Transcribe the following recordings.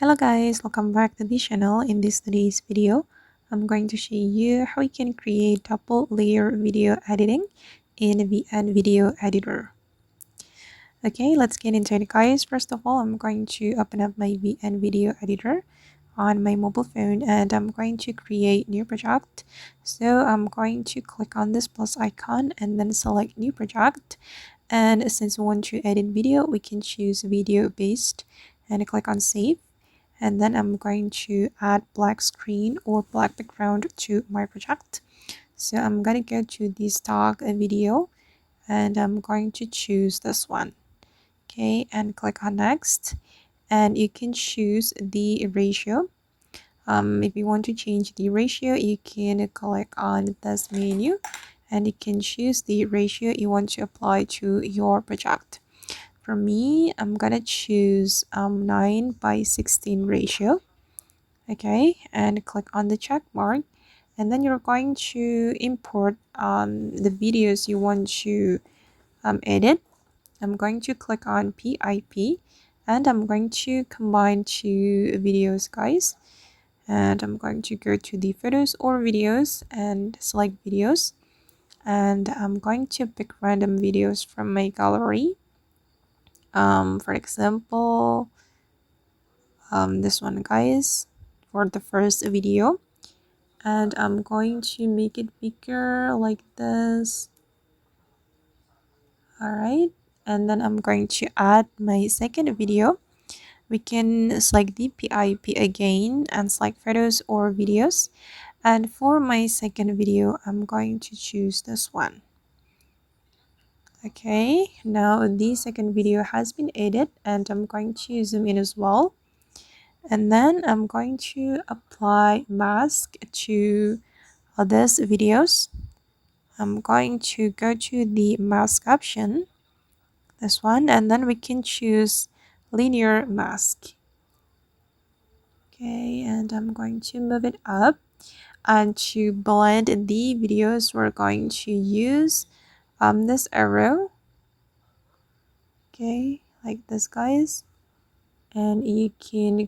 Hello guys, welcome back to the channel. In today's video, I'm going to show you how you can create double layer video editing in VN Video Editor. Okay, let's get into it guys. First of all, I'm going to open up my VN Video Editor on my mobile phone and I'm going to create new project. So I'm going to click on this plus icon and then select new project. And since we want to edit video, we can choose video based and click on save. And then I'm going to add black screen or black background to my project. So I'm gonna go to the stock video and I'm going to choose this one. Okay, and click on next, and you can choose the ratio. If you want to change the ratio, you can click on this menu and you can choose the ratio you want to apply to your project. For me, I'm gonna choose 9:16 ratio. Okay, and click on the check mark, and then you're going to import the videos you want to edit. I'm going to click on PIP and I'm going to combine two videos guys, and I'm going to go to the photos or videos and select videos, and I'm going to pick random videos from my gallery. For example, this one guys, for the first video, and I'm going to make it bigger like this. Alright, and then I'm going to add my second video. We can select the PIP again and select photos or videos, and for my second video I'm going to choose this one. Okay, now the second video has been edited and I'm going to zoom in as well, and then I'm going to apply mask to these videos. I'm going to go to the mask option, this one, and then we can choose linear mask. Okay, and I'm going to move it up, and to blend the videos we're going to use this arrow. Okay, like this guys, and you can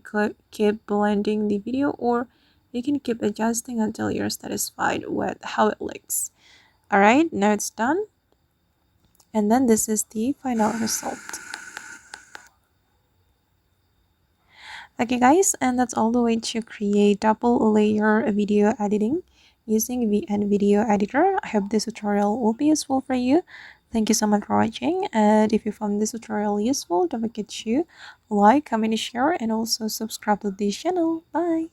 keep blending the video, or you can keep adjusting until you're satisfied with how it looks. All right, now it's done, and then this is the final result. Okay guys, and that's all the way to create double layer video editing using VN Video Editor. I hope this tutorial will be useful for you. Thank you so much for watching, and if you found this tutorial useful, don't forget to like, comment, share, and also subscribe to this channel. Bye!